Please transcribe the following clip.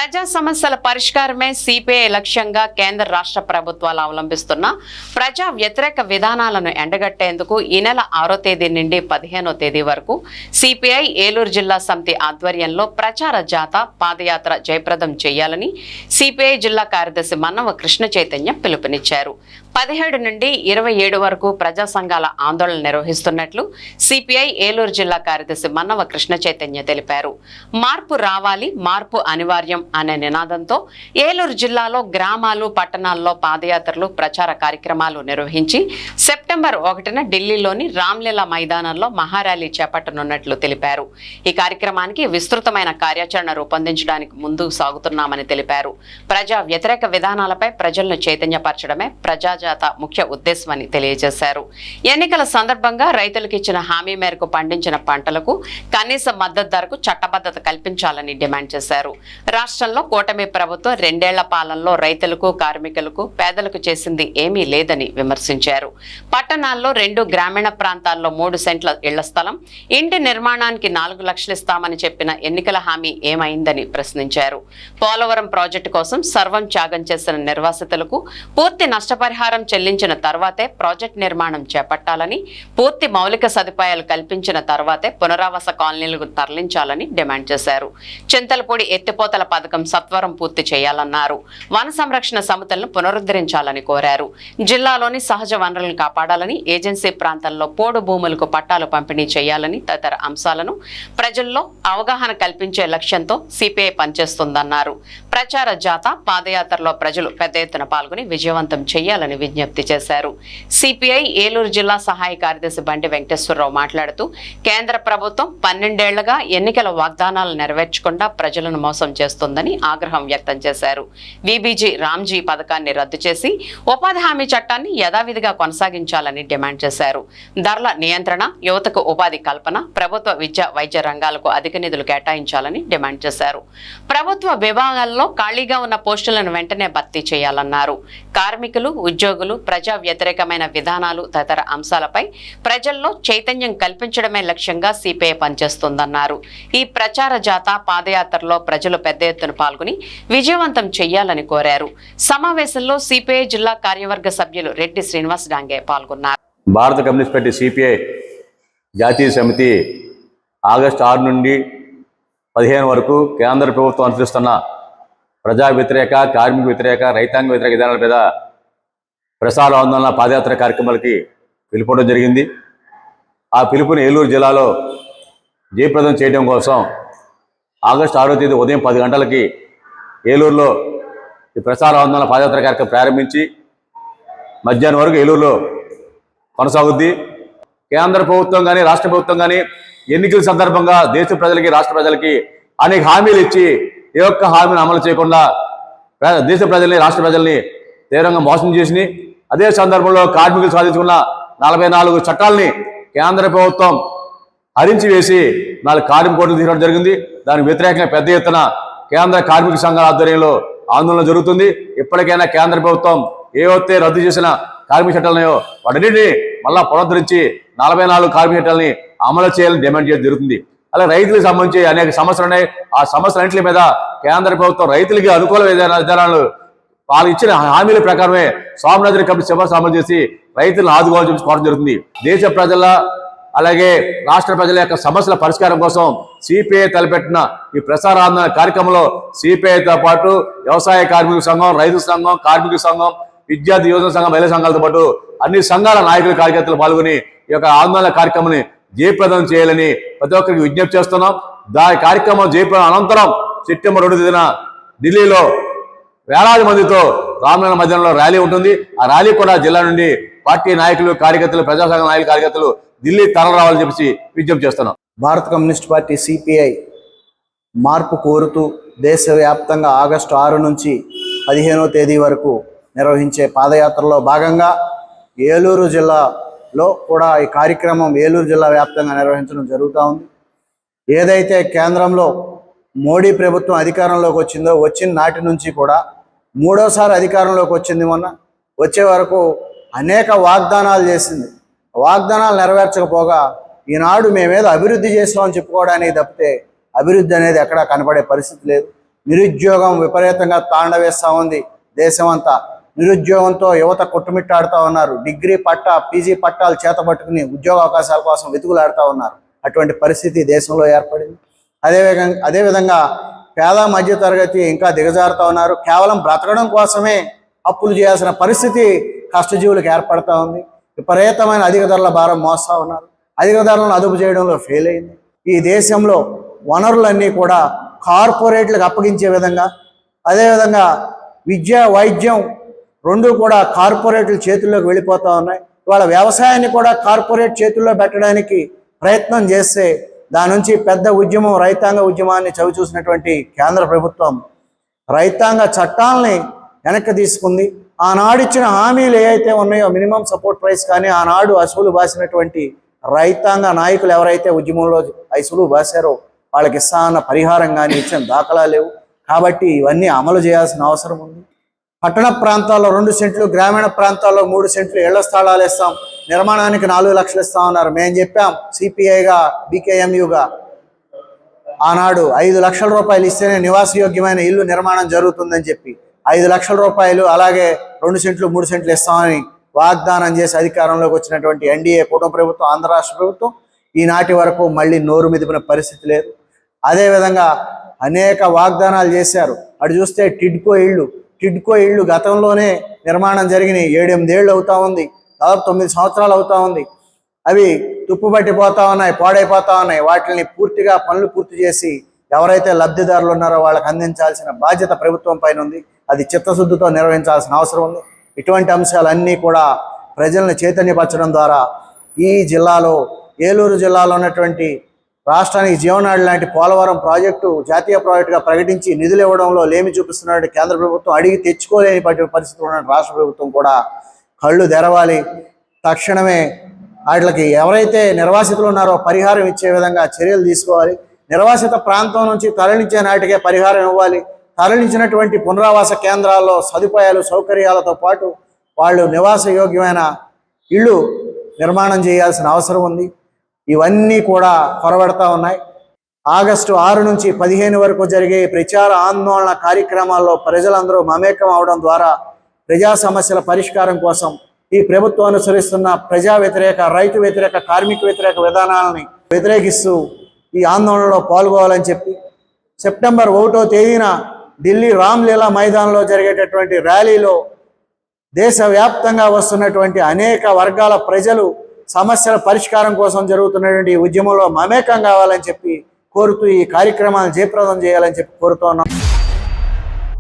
ప్రజా సమస్యల పరిష్కారమే సిపిఐ లక్ష్యంగా కేంద్ర రాష్ట్ర ప్రభుత్వాలు అవలంబిస్తున్న ప్రజా వ్యతిరేక విధానాలను ఎండగట్టేందుకు ఈ నెల 6వ తేదీ నుండి 15వ తేదీ వరకు సిపిఐ ఏలూరు జిల్లా సమితి ఆధ్వర్యంలో ప్రచార జాథా పాదయాత్ర జయప్రదం చేయాలని సిపిఐ జిల్లా కార్యదర్శి మన్నవ కృష్ణ చైతన్య పిలుపునిచ్చారు. 17 నుండి 27 వరకు ప్రజా సంఘాల ఆందోళన నిర్వహిస్తున్నట్లు సిపిఐ ఏలూరు జిల్లా కార్యదర్శి మన్నవ కృష్ణ చైతన్య తెలిపారు. మార్పు రావాలి, మార్పు అనివార్యం అనే నినాదంతో ఏలూరు జిల్లాలో గ్రామాలు, పట్టణాల్లో పాదయాత్రలు, ప్రచార కార్యక్రమాలు నిర్వహించి సెప్టెంబర్ 1న ఢిల్లీలోని రామ్లీలా మైదానంలో మహార్యాలీ చేపట్టనున్నట్లు తెలిపారు. ఈ కార్యక్రమానికి విస్తృతమైన కార్యాచరణ రూపొందించడానికి ముందుకు సాగుతున్నామని తెలిపారు. ప్రజా వ్యతిరేక విధానాలపై ప్రజలను చైతన్యపరచడమే ప్రజాజాత ముఖ్య ఉద్దేశమని తెలియజేశారు. ఎన్నికల సందర్భంగా రైతులకు ఇచ్చిన హామీ మేరకు పండించిన పంటలకు కనీస మద్దతు ధరకు చట్టబద్ధత కల్పించాలని డిమాండ్ చేశారు. రాష్ట్రంలో కూటమి ప్రభుత్వం 2 ఏళ్ల పాలనలో రైతులకు, కార్మికులకు, పేదలకు చేసింది ఏమీ లేదని విమర్శించారు. పట్టణాల్లో 2, గ్రామీణ ప్రాంతాల్లో 3 సెంట్ల ఇళ్ల స్థలం, ఇంటి నిర్మాణానికి 4 లక్షలు ఇస్తామని చెప్పిన ఎన్నికల హామీ ఏమైందని ప్రశ్నించారు. పోలవరం ప్రాజెక్టు కోసం సర్వం త్యాగం చేసిన నిర్వాసితులకు పూర్తి నష్టపరిహారం చెల్లించిన తర్వాతే ప్రాజెక్టు నిర్మాణం చేపట్టాలని, పూర్తి మౌలిక సదుపాయాలు కల్పించిన తర్వాతే పునరావాస కాలనీలకు తరలించాలని డిమాండ్ చేశారు. చింతలపూడి ఎత్తిపోతల పథకం సత్వరం పూర్తి చేయాలన్నారు. వన సంరక్షణ సమితులను పునరుద్ధరించాలని కోరారు. జిల్లాలోని సహజ వనరులను కాపాడాలని, ఏజెన్సీ ప్రాంతాల్లో పోడు భూములకు పట్టాలు పంపిణీ చేయాలని తదితర అంశాలను ప్రజల్లో అవగాహన కల్పించే లక్ష్యంతో సిపిఐ పనిచేస్తుందన్నారు. ప్రచార జాథా పాదయాత్రలో ప్రజలు పెద్ద ఎత్తున పాల్గొని విజయవంతం చేయాలని విజ్ఞప్తి చేశారు. సిపిఐ ఏలూరు జిల్లా సహాయ కార్యదర్శి బండి వెంకటేశ్వరరావు మాట్లాడుతూ కేంద్ర ప్రభుత్వం 12 ఏళ్లుగా ఎన్నికల వాగ్దానాలు నెరవేర్చకుండా ప్రజలను మోసం చేస్తుందని ఆగ్రహం వ్యక్తం చేశారు. విబిజి రామ్జీ పథకాన్ని రద్దు చేసి ఉపాధి హామీ చట్టాన్ని యథావిధిగా కొనసాగించాలని డిమాండ్ చేశారు. ధరల నియంత్రణ, యువతకు ఉపాధి కల్పన, ప్రభుత్వ విద్య, వైద్య రంగాలకు అధిక నిధులు కేటాయించాలని డిమాండ్ చేశారు. ప్రభుత్వ విభాగాల్లో ఖాళీగా ఉన్న పోస్టులను వెంటనే భర్తీ చేయాలన్నారు. కార్మికులు, ఉద్యోగులు, ప్రజా వ్యతిరేకమైన విధానాలు తదితర అంశాలపై ప్రజల్లో చైతన్యం కల్పించడమే లక్ష్యంగా సిపిఐ పనిచేస్తుందన్నారు. ఈ ప్రచార జాథా పాదయాత్రలో ప్రజలు పెద్ద ఎత్తున పాల్గొని విజయవంతం చేయాలని కోరారు. సమావేశంలో సిపిఐ జిల్లా కార్యవర్గ సభ్యులు రెడ్డి శ్రీనివాస్ డాంగే పాల్గొన్నారు. భారత కమ్యూనిస్ట్ పార్టీ సిపిఐ జాతీయ సమితి ఆగస్టు 6 నుండి 15 వరకు కేంద్ర ప్రభుత్వం అనుసరిస్తున్న ప్రజా వ్యతిరేక, కార్మిక వ్యతిరేక, రైతాంగ వ్యతిరేక విధానాల మీద ప్రసార ఆందోళన పాదయాత్ర కార్యక్రమాలకి పిలుపుకోవడం జరిగింది. ఆ పిలుపుని ఏలూరు జిల్లాలో జయప్రదం చేయడం కోసం ఆగస్టు 6వ తేదీ ఉదయం 10 గంటలకి ఏలూరులో ఈ ప్రసార ఆందోళన పాదయాత్ర కార్యక్రమం ప్రారంభించి మధ్యాహ్నం వరకు ఏలూరులో కొనసాగుద్ది. కేంద్ర ప్రభుత్వం కానీ, రాష్ట్ర ప్రభుత్వం కానీ ఎన్నికల సందర్భంగా దేశ ప్రజలకి, రాష్ట్ర ప్రజలకి అనేక హామీలు ఇచ్చి ఏ ఒక్క హామీని అమలు చేయకుండా దేశ ప్రజల్ని, రాష్ట్ర ప్రజల్ని తీవ్రంగా మోసం చేసి, అదే సందర్భంలో కార్మికులు సాధించుకున్న 44 చట్టాలని కేంద్ర ప్రభుత్వం హరించి వేసి 4 కార్మిక కోట్లు తీసుకోవడం జరిగింది. దానికి వ్యతిరేకంగా పెద్ద ఎత్తున కేంద్ర కార్మిక సంఘాల ఆధ్వర్యంలో ఆందోళన జరుగుతుంది. ఇప్పటికైనా కేంద్ర ప్రభుత్వం ఏవైతే రద్దు చేసిన కార్మిక చట్టాలన్నాయో వాటన్నిటిని మళ్ళా పునరుద్ధరించి 44 కార్మిక చట్టాలని అమలు చేయాలని డిమాండ్ చేయడం జరుగుతుంది. అలాగే రైతులకు సంబంధించి అనేక సమస్యలు ఉన్నాయి. ఆ సమస్యలన్నింటి మీద కేంద్ర ప్రభుత్వం రైతులకి అనుకూల విధానాలు వాళ్ళు ఇచ్చిన హామీల ప్రకారమే స్వామినాథన్ కమిటీ సిఫార్సు అమలు చేసి రైతులను ఆదుకోవాలని చెప్పి కోరడం జరుగుతుంది. దేశ ప్రజల అలాగే రాష్ట్ర ప్రజల యొక్క సమస్యల పరిష్కారం కోసం సిపిఐ తలపెట్టిన ఈ ప్రసార ఆందోళన కార్యక్రమంలో సిపిఐతో పాటు వ్యవసాయ కార్మిక సంఘం, రైతు సంఘం, కార్మిక సంఘం, విద్యార్థి యువజన సంఘం, మహిళా సంఘాలతో పాటు అన్ని సంఘాల నాయకులు, కార్యకర్తలు పాల్గొని ఈ యొక్క ఆందోళన కార్యక్రమాన్ని జయప్రదం చేయాలని ప్రతి ఒక్కరికి విజ్ఞప్తి చేస్తున్నాం. దాని కార్యక్రమం జయప్రదం అనంతరం సెప్టెంబర్ 2వ తేదీన ఢిల్లీలో వేలాది మందితో రామ్లీలా మైదానంలో ర్యాలీ ఉంటుంది. ఆ ర్యాలీ కూడా జిల్లా నుండి పార్టీ నాయకులు, కార్యకర్తలు, ప్రజాసంఘ నాయకులు, కార్యకర్తలు ఢిల్లీ తరలి రావాలని చెప్పి విజ్ఞప్తి చేస్తున్నాం. భారత కమ్యూనిస్ట్ పార్టీ సిపిఐ మార్పు కోరుతూ దేశవ్యాప్తంగా ఆగస్టు 6 నుంచి 15వ తేదీ వరకు నిర్వహించే పాదయాత్రలో భాగంగా ఏలూరు జిల్లాలో కూడా ఈ కార్యక్రమం ఏలూరు జిల్లా వ్యాప్తంగా నిర్వహించడం జరుగుతూ ఉంది. ఏదైతే కేంద్రంలో మోడీ ప్రభుత్వం అధికారంలోకి వచ్చిందో వచ్చిన నాటి నుంచి కూడా 3వసారి అధికారంలోకి వచ్చింది. మొన్న వచ్చే వరకు అనేక వాగ్దానాలు చేసింది. వాగ్దానాలు నెరవేర్చకపోగా ఈనాడు మేమేదో అభివృద్ధి చేస్తామని చెప్పుకోవడానికి తప్పితే అభివృద్ధి అనేది ఎక్కడా కనపడే పరిస్థితి లేదు. నిరుద్యోగం విపరీతంగా తాండవేస్తూ ఉంది. దేశమంతా నిరుద్యోగంతో యువత కొట్టుమిట్టాడుతూ ఉన్నారు. డిగ్రీ పట్టా పీజీ పట్టాలు చేతబట్టుకుని ఉద్యోగ అవకాశాల కోసం వెతుకులాడుతూ ఉన్నారు. అటువంటి పరిస్థితి దేశంలో ఏర్పడింది. అదేవిధంగా పేద మధ్య తరగతి ఇంకా దిగజారుతూ ఉన్నారు. కేవలం బ్రతకడం కోసమే అప్పులు చేయాల్సిన పరిస్థితి కష్టజీవులకు ఏర్పడతా ఉంది. విపరీతమైన అధిక ధరల భారం మోస్తూ ఉన్నారు. అధిక ధరలను అదుపు చేయడంలో ఫెయిల్ అయింది. ఈ దేశంలో వనరులన్నీ కూడా కార్పొరేట్లకు అప్పగించే విధంగా, అదేవిధంగా విద్య వైద్యం రెండు కూడా కార్పొరేట్ల చేతుల్లోకి వెళ్ళిపోతూ ఉన్నాయి. ఇవాళ వ్యవసాయాన్ని కూడా కార్పొరేట్ చేతుల్లో పెట్టడానికి ప్రయత్నం చేస్తే దాని నుంచి పెద్ద ఉద్యమం, రైతాంగ ఉద్యమాన్ని చవిచూసినటువంటి కేంద్ర ప్రభుత్వం రైతాంగ చట్టాలని వెనక్కి తీసుకుంది. ఆనాడు ఇచ్చిన హామీలు ఏవైతే ఉన్నాయో, మినిమం సపోర్ట్ ప్రైస్ కానీ, ఆనాడు అసువులు బాసినటువంటి రైతాంగ నాయకులు ఎవరైతే ఉద్యమంలో అసువులు బాసారో వాళ్ళకి ఇస్తానన్న పరిహారం కానీ ఇచ్చిన దాఖలా లేవు. కాబట్టి ఇవన్నీ అమలు చేయాల్సిన అవసరం ఉంది. పట్టణ ప్రాంతాల్లో 2 సెంట్లు, గ్రామీణ ప్రాంతాల్లో 3 సెంట్లు ఇళ్ల స్థలాలు ఇస్తాం, నిర్మాణానికి 4 లక్షలు ఇస్తామన్నారు. మేము చెప్పాం సిపిఐగా, బీకేఎంయుగా, ఆనాడు 5 లక్షల రూపాయలు ఇస్తేనే నివాసయోగ్యమైన ఇల్లు నిర్మాణం జరుగుతుందని చెప్పి 5 లక్షల రూపాయలు, అలాగే 2 సెంట్లు 3 సెంట్లు ఇస్తామని వాగ్దానం చేసి అధికారంలోకి వచ్చినటువంటి ఎన్డీఏ కూటమి ప్రభుత్వం, ఆంధ్ర రాష్ట్ర ప్రభుత్వం ఈనాటి వరకు మళ్ళీ నోరు మెదిపిన పరిస్థితి లేదు. అదేవిధంగా అనేక వాగ్దానాలు చేశారు. అటు చూస్తే టిడ్కో ఇళ్ళు గతంలోనే నిర్మాణం జరిగినాయి. 7-8 ఏళ్ళు అవుతా ఉంది, దాదాపు 9 సంవత్సరాలు అవుతా ఉంది. అవి తుప్పుపట్టిపోతా ఉన్నాయి, పాడైపోతా ఉన్నాయి. వాటిని పూర్తిగా పనులు పూర్తి చేసి ఎవరైతే లబ్ధిదారులు ఉన్నారో వాళ్ళకి అందించాల్సిన బాధ్యత ప్రభుత్వం పైన ఉంది. అది చిత్తశుద్ధితో నిర్వహించాల్సిన అవసరం ఉంది. ఇటువంటి అంశాలన్నీ కూడా ప్రజల్ని చైతన్యపరచడం ద్వారా ఈ జిల్లాలో, ఏలూరు జిల్లాలో ఉన్నటువంటి రాష్ట్రానికి జీవనాడి లాంటి పోలవరం ప్రాజెక్టు జాతీయ ప్రాజెక్టుగా ప్రకటించి నిధులు ఇవ్వడంలో లేమి చూపిస్తున్నటువంటి కేంద్ర ప్రభుత్వం, అడిగి తెచ్చుకోలేని పరిస్థితి ఉన్న రాష్ట్ర ప్రభుత్వం కూడా కళ్ళు తెరవాలి. తక్షణమే వాటికి ఎవరైతే నిర్వాసితులు ఉన్నారో పరిహారం ఇచ్చే విధంగా చర్యలు తీసుకోవాలి. నిర్వాసిత ప్రాంతం నుంచి తరలించే నాటికే పరిహారం ఇవ్వాలి. తరలించినటువంటి పునరావాస కేంద్రాల్లో సదుపాయాలు, సౌకర్యాలతో పాటు వాళ్ళు నివాస యోగ్యమైన ఇళ్ళు నిర్మాణం చేయాల్సిన అవసరం ఉంది. ఇవన్నీ కూడా కొరబడతా ఉన్నాయి. ఆగస్టు 6 నుంచి 15 వరకు జరిగే ప్రచార ఆందోళన కార్యక్రమాల్లో ప్రజలందరూ మమేకం అవడం ద్వారా ప్రజా సమస్యల పరిష్కారం కోసం ఈ ప్రభుత్వం అనుసరిస్తున్న ప్రజా వ్యతిరేక, రైతు వ్యతిరేక, కార్మిక వ్యతిరేక విధానాలని వ్యతిరేకిస్తూ ఈ ఆందోళనలో పాల్గొవాలని చెప్పి సెప్టెంబర్ 1వ తేదీన ఢిల్లీ రామ్లీలా మైదానంలో జరిగేటటువంటి ర్యాలీలో దేశవ్యాప్తంగా వస్తున్నటువంటి అనేక వర్గాల ప్రజలు సమస్యల పరిష్కారం కోసం జరుగుతున్నటువంటి ఉద్యమంలో మమేకం కావాలని చెప్పి కోరుతూ ఈ కార్యక్రమాలను జయప్రదం చేయాలని చెప్పి కోరుతున్నాం.